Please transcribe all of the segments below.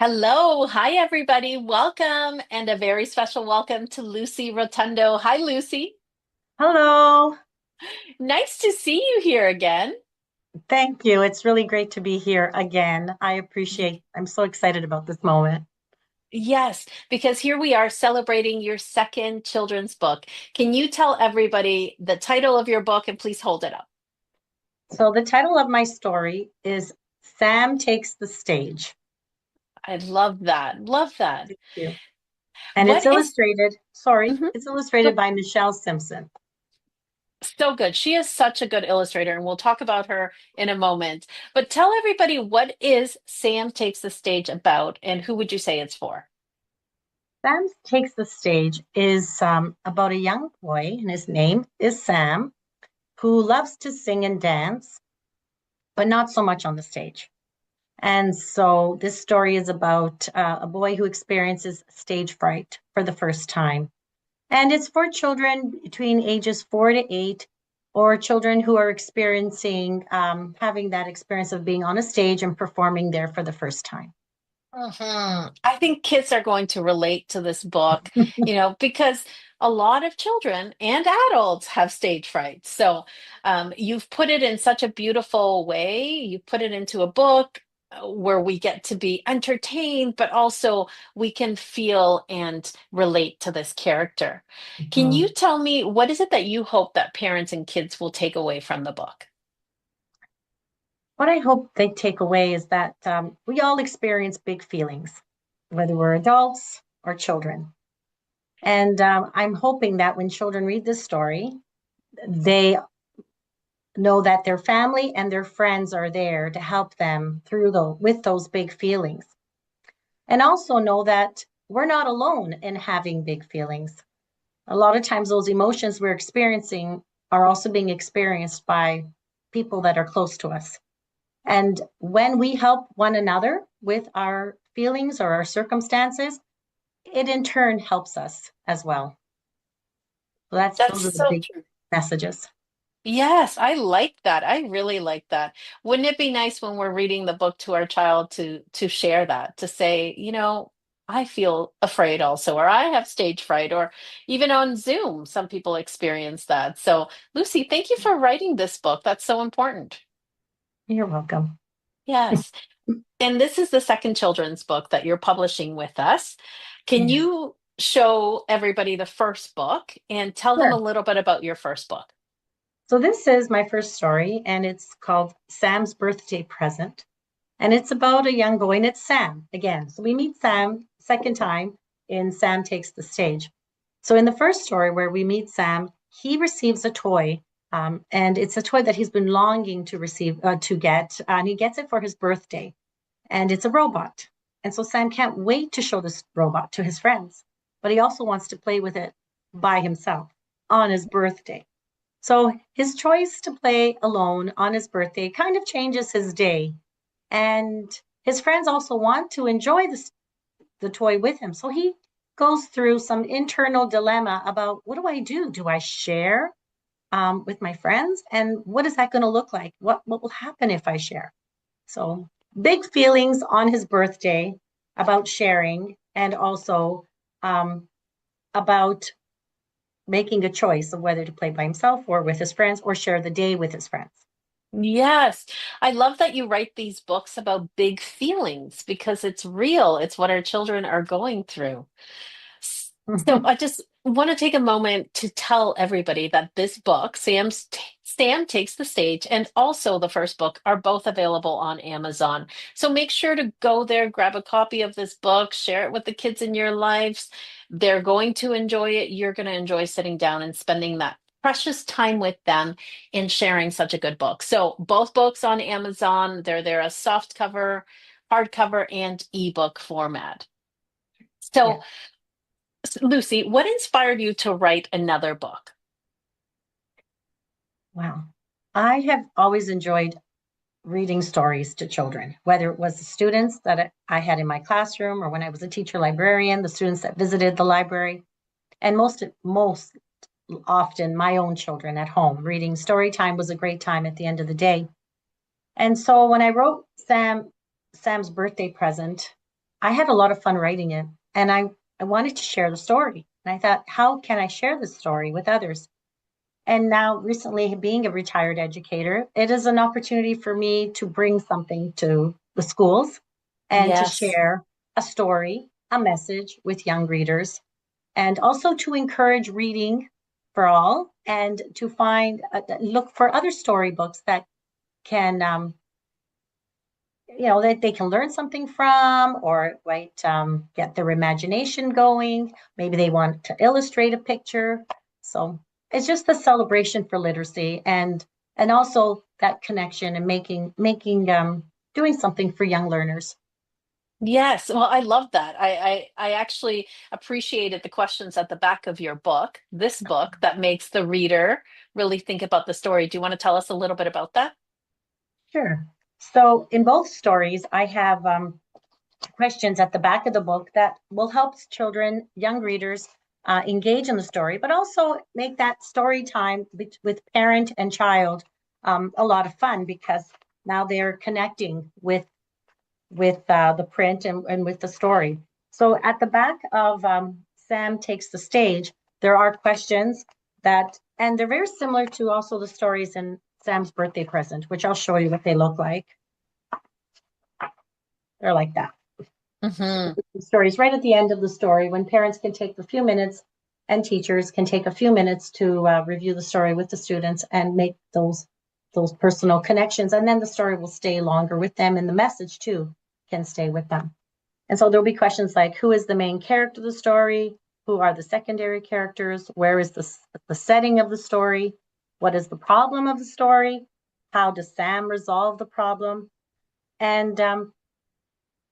Hello. Hi, everybody. Welcome, and a very special welcome to Lucy Rotundo. Hi, Lucy. Hello. Nice to see you here again. Thank you. It's really great to be here again. I'm so excited about this moment. Yes, because here we are celebrating your second children's book. Can you tell everybody the title of your book and please hold it up? So, the title of my story is Sam Takes the Stage. I love that. Love that. Thank you. And What is Mhm. it's illustrated by Michelle Simpson. So good? She is such a good illustrator, and we'll talk about her in a moment. But tell everybody, what is Sam Takes the Stage about, and who would you say it's for? Sam Takes the Stage is about a young boy, and his name is Sam, who loves to sing and dance, but not so much on the stage. And so this story is about a boy who experiences stage fright for the first time. And it's for children between ages 4 to 8, or children who are experiencing having that experience of being on a stage and performing there for the first time. I think kids are going to relate to this book, because a lot of children and adults have stage fright. So you've put it in such a beautiful way. You put it into a book where we get to be entertained, but also we can feel and relate to this character. Can you Mhm. tell me what is it that you hope that parents and kids will take away from the book? What I hope they take away is that we all experience big feelings, whether we're adults or children. And I'm hoping that when children read this story, they know that their family and their friends are there to help them through with those big feelings. And also know that we're not alone in having big feelings. A lot of times, those emotions we're experiencing are also being experienced by people that are close to us. And when we help one another with our feelings or our circumstances, it in turn helps us as well. So That's those are the so big messages. Yes, I like that. I really like that. Wouldn't it be nice when we're reading the book to our child to share that, to say, I feel afraid also, or I have stage fright, or even on Zoom, some people experience that. So, Lucy, thank you for writing this book. That's so important. You're welcome. Yes. And this is the second children's book that you're publishing with us. Can Yeah, you show everybody the first book and tell them a sure. little bit about your first book? So this is my first story, and it's called Sam's Birthday Present. And it's about a young boy, and it's Sam again. So we meet Sam second time in Sam Takes the Stage. So in the first story where we meet Sam, he receives a toy, and it's a toy that he's been longing to get, and he gets it for his birthday, and it's a robot. And so Sam can't wait to show this robot to his friends, but he also wants to play with it by himself on his birthday. So his choice to play alone on his birthday kind of changes his day. And his friends also want to enjoy the toy with him. So he goes through some internal dilemma about, what do I do? Do I share with my friends? And what is that going to look like? What will happen if I share? So big feelings on his birthday about sharing, and also um, about making a choice of whether to play by himself or with his friends or share the day with his friends. Yes, I love that you write these books about big feelings because it's real. It's what our children are going through. So Mhm. I just want to take a moment to tell everybody that this book, Sam Takes the Stage, and also the first book are both available on Amazon. So make sure to go there, grab a copy of this book, share it with the kids in your lives. They're going to enjoy it. You're going to enjoy sitting down and spending that precious time with them in sharing such a good book. So both books on Amazon, they're there as soft cover, hardcover, and ebook format. Yeah. So Lucy, what inspired you to write another book? Wow. I have always enjoyed reading stories to children, whether it was the students that I had in my classroom or when I was a teacher librarian, the students that visited the library, and most often my own children at home. Reading story time was a great time at the end of the day. And so when I wrote Sam's birthday present, I had a lot of fun writing it, and I wanted to share the story. And I thought, how can I share this story with others? And now, recently, being a retired educator, it is an opportunity for me to bring something to the schools and to Yes. share a story, a message with young readers, and also to encourage reading for all and to look for other storybooks that can that they can learn something from or might get their imagination going. Maybe they want to illustrate a picture. So it's just a celebration for literacy and also that connection and making doing something for young learners. Yes. Well, I love that. I actually appreciated the questions at the back of your book, this book that makes the reader really think about the story. Do you want to tell us a little bit about that? Sure. So in both stories, I have questions at the back of the book that will help children, young readers, engage in the story, but also make that story time with parent and child a lot of fun because now they're connecting with the print and with the story. So at the back of Sam Takes the Stage, there are questions and they're very similar to also the stories in Sam's Birthday Present, which I'll show you what they look like. They're like that. Hmm. The story is right at the end of the story when parents can take a few minutes and teachers can take a few minutes to review the story with the students and make those personal connections, and then the story will stay longer with them and the message too can stay with them. And so there'll be questions like, who is the main character of the story? Who are the secondary characters? Where is the setting of the story? What is the problem of the story? How does Sam resolve the problem? And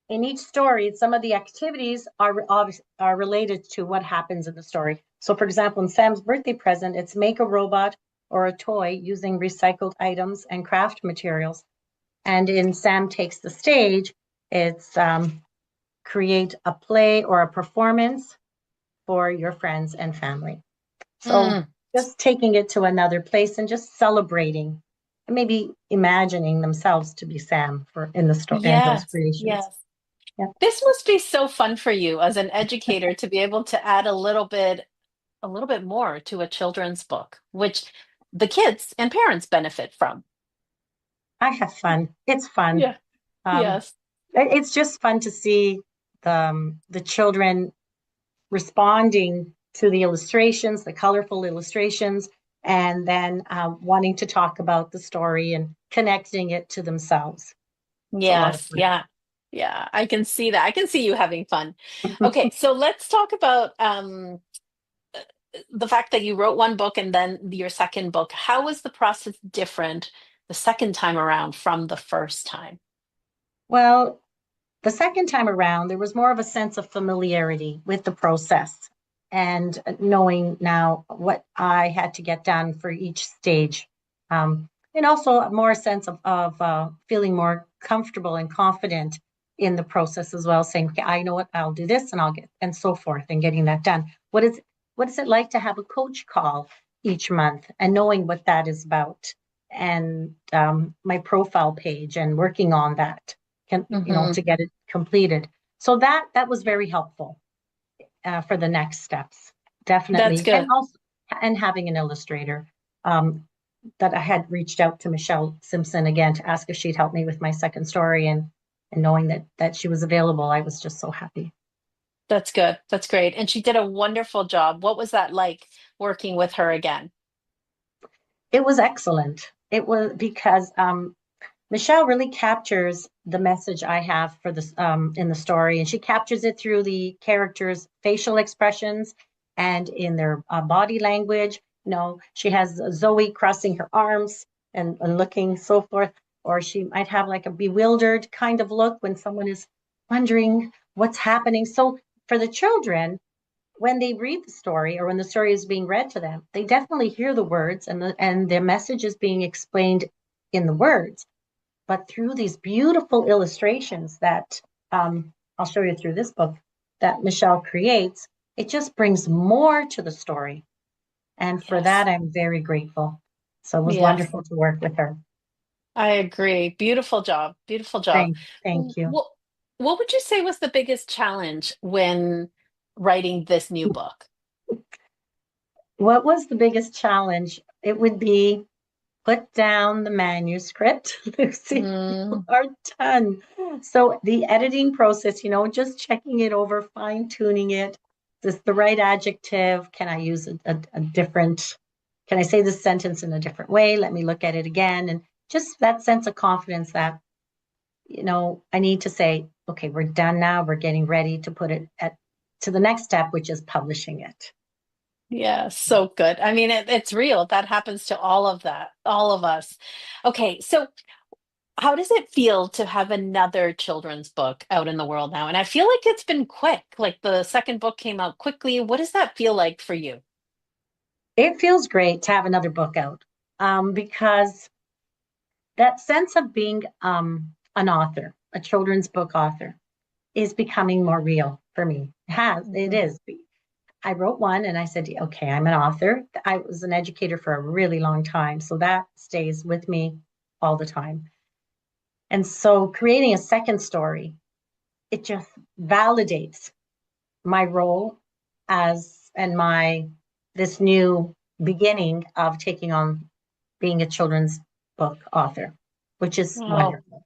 in each story, some of the activities are related to what happens in the story. So, for example, in Sam's Birthday Present, it's make a robot or a toy using recycled items and craft materials. And in Sam Takes the Stage, it's create a play or a performance for your friends and family. So, Mm, just taking it to another place and just celebrating, and maybe imagining themselves to be Sam for in the story and those yes, creations. yes. Yeah. This must be so fun for you as an educator to be able to add a little bit more to a children's book, which the kids and parents benefit from. I have fun. It's fun. Yeah. Um, Yes. it's just fun to see the children responding to the illustrations, the colorful illustrations, and then wanting to talk about the story and connecting it to themselves. It's a lot of Yes. Yeah. Yeah. I can see that. I can see you having fun. fun. Okay, so let's talk about the fact that you wrote one book and then your second book. How was the process different the second time around from the first time? Well, the second time around, there was more of a sense of familiarity with the process and knowing now what I had to get done for each stage. And also more a sense of feeling more comfortable and confident in the process as well, saying, okay, I know what I'll do this and I'll get and so forth and getting that done. What is it like to have a coach call each month and knowing what that is about and my profile page and working on that can Hmm. to get it completed. So that was very helpful for the next steps, That's definitely, and good. also and having an illustrator. Um, that I had reached out to Michelle Simpson again to ask if she'd help me with my second story, and knowing that she was available, I was just so happy. That's good. That's great. And she did a wonderful job. What was that like working with her again? It was excellent. It was because Michelle really captures the message I have for this in the story, and she captures it through the characters' facial expressions and in their body language. She has Zoe crossing her arms and looking so forth, or she might have like a bewildered kind of look when someone is wondering what's happening. So for the children, when they read the story or when the story is being read to them, they definitely hear the words and the message is being explained in the words, but through these beautiful illustrations that I'll show you through this book that Michelle creates, it just brings more to the story. And for Yes. that, I'm very grateful. So it was Yes. wonderful to work with her. I agree. Beautiful job. Beautiful job. Thank you. What What would you say was the biggest challenge when writing this new book? What was the biggest challenge? It would be put down the manuscript. Lucy, you Mm, are done. So the editing process, just checking it over, fine tuning it. Is this the right adjective? Can I use a different, can I say this sentence in a different way? Let me look at it again. And just that sense of confidence that, I need to say, okay, we're done now. We're getting ready to put it to the next step, which is publishing it. yeah, so good. I mean, it's real. That happens to all of us. Okay, so how does it feel to have another children's book out in the world now? And I feel like it's been quick. Like the second book came out quickly. What does that feel like for you? It feels great to have another book out because that sense of being an author, a children's book author, is becoming more real for me. It Mhm. is. I wrote one and I said, okay, I'm an author. I was an educator for a really long time. So that stays with me all the time. And so creating a second story, it just validates my role as and my this new beginning of taking on being a children's book author, which is Oh, wonderful.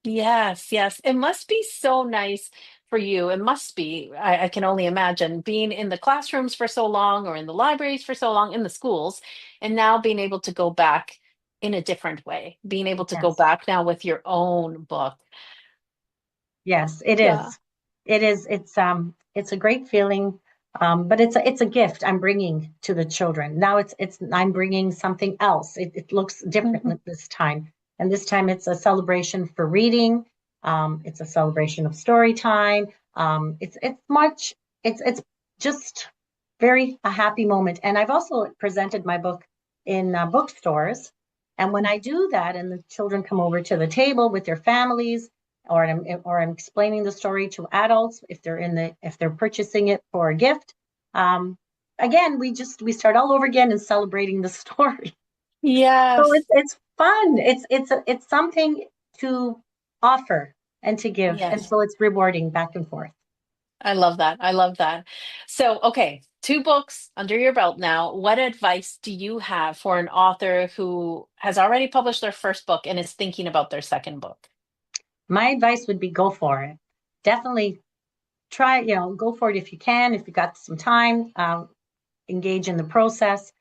yes, yes. It must be so nice for you. It must be, I can only imagine, being in the classrooms for so long or in the libraries for so long, in the schools, and now being able to go back in a different way, being able to go Yes. back now with your own book. Yes, it Yeah. is. It is. It's a great feeling, but it's a gift I'm bringing to the children. Now it's I'm bringing something else. It looks Mhm. different this time, and this time it's a celebration for reading. It's a celebration of story time. It's just very a happy moment. And I've also presented my book in bookstores. And when I do that, and the children come over to the table with their families or I'm explaining the story to adults if they're purchasing it for a gift. Um, Again, we start all over again and celebrating the story. So Yes. it's fun. It's something to offer and to give, and Yes. so it's rewarding back and forth. I love that. I love that. So, okay, two books under your belt now. What advice do you have for an author who has already published their first book and is thinking about their second book? My advice would be go for it. Definitely try. Go for it if you can. If you got some time, engage in the process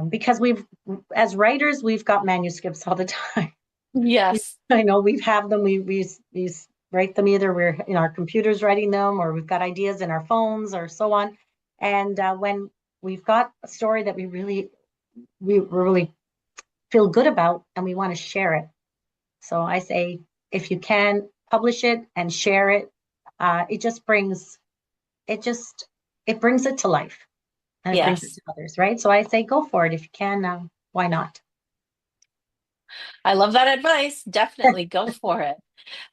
because as writers, we've got manuscripts all the time. Yes. I know we have them. We write them either we're in our computers writing them or we've got ideas in our phones or so on. And when we've got a story that we really feel good about and we want to share it. So I say if you can publish it and share it, it just it brings it to life and it brings it Yes. to others, right? So I say go for it if you can. Why not? I love that advice. Definitely go for it.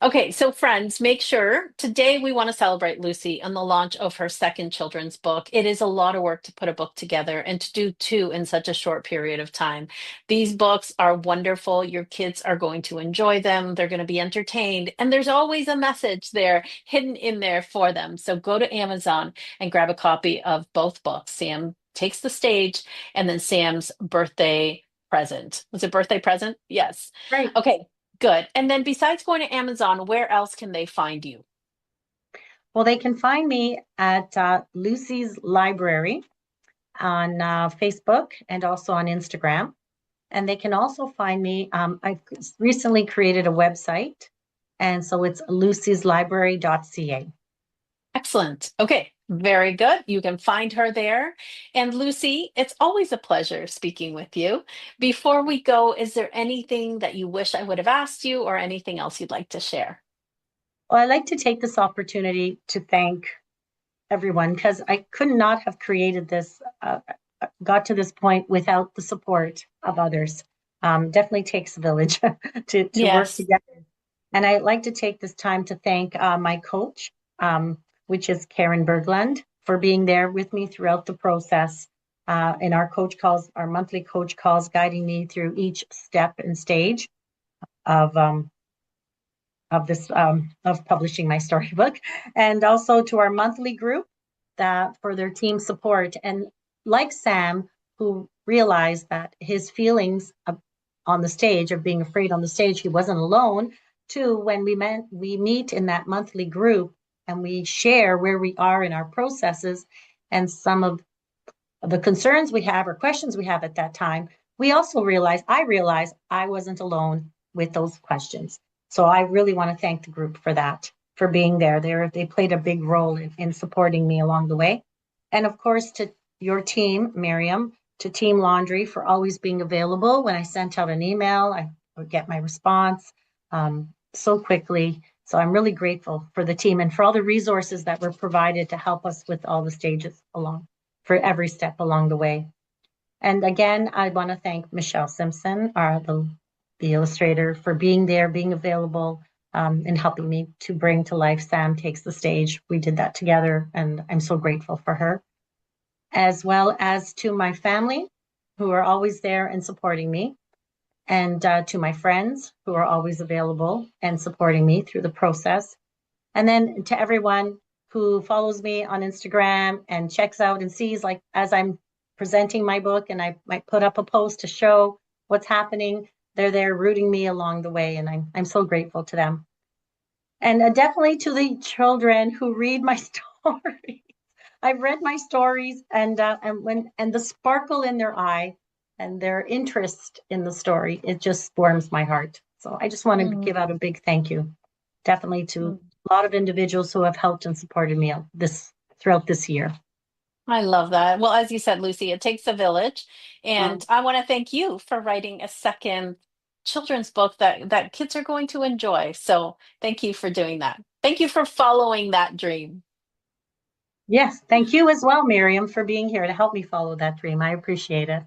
Okay, so friends, make sure today we want to celebrate Lucy and the launch of her second children's book. It is a lot of work to put a book together and to do two in such a short period of time. These books are wonderful. Your kids are going to enjoy them. They're going to be entertained. And there's always a message there hidden in there for them. So go to Amazon and grab a copy of both books. Sam Takes the Stage and then Sam's Birthday Present. Was it Birthday Present? Yes. Right. Okay. Good. And then besides going to Amazon, where else can they find you? Well, they can find me at Lucy's Library on Facebook and also on Instagram. And they can also find me. I've recently created a website, and so it's lucieslibrary.ca. Excellent. Okay. Very good. You can find her there. And Lucy, it's always a pleasure speaking with you. Before we go, is there anything that you wish I would have asked you or anything else you'd like to share? Well, I'd like to take this opportunity to thank everyone because I could not have created this, got to this point without the support of others. Definitely takes a village to work Yes. together. And I'd like to take this time to thank my coach, which is Karen Bergland, for being there with me throughout the process. And our monthly coach calls, guiding me through each step and stage of this of publishing my storybook, and also to our monthly group that for their team support. And like Sam, who realized that his feelings on the stage of being afraid on the stage, he wasn't alone. Too, when we meet in that monthly group and we share where we are in our processes and some of the concerns we have or questions we have at that time, we also realized I wasn't alone with those questions. So I really want to thank the group for that, for being there. They played a big role in supporting me along the way. And of course, to your team, Miriam, to Team Laundry for always being available. When I sent out an email, I would get my response so quickly. So I'm really grateful for the team and for all the resources that were provided to help us with all the stages along for every step along the way. And again, I want to thank Michelle Simpson, the illustrator, for being there, being available, and helping me to bring to life Sam Takes the Stage. We did that together, and I'm so grateful for her. As well as to my family, who are always there and supporting me, and to my friends, who are always available and supporting me through the process. And then to everyone who follows me on Instagram and checks out and sees, like, as I'm presenting my book and I might put up a post to show what's happening, they're there rooting me along the way. And I'm so grateful to them. And definitely to the children who read my stories. I've read my stories and the sparkle in their eye and their interest in the story, it just warms my heart. So I just want to Mm, give out a big thank you, definitely to mm. a lot of individuals who have helped and supported me this throughout this year. I love that. Well, as you said, Lucy, it takes a village. Mm. And I want to thank you for writing a second children's book that kids are going to enjoy. So thank you for doing that. Thank you for following that dream. Yes, thank you as well, Miriam, for being here to help me follow that dream. I appreciate it.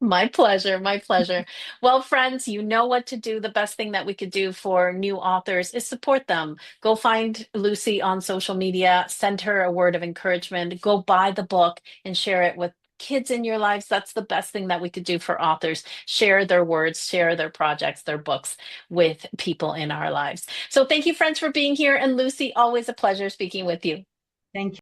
My pleasure. My pleasure. Well, friends, you know what to do. The best thing that we could do for new authors is support them. Go find Lucy on social media, send her a word of encouragement, go buy the book and share it with kids in your lives. That's the best thing that we could do for authors. Share their words, share their projects, their books with people in our lives. So thank you, friends, for being here. And Lucy, always a pleasure speaking with you. Thank you.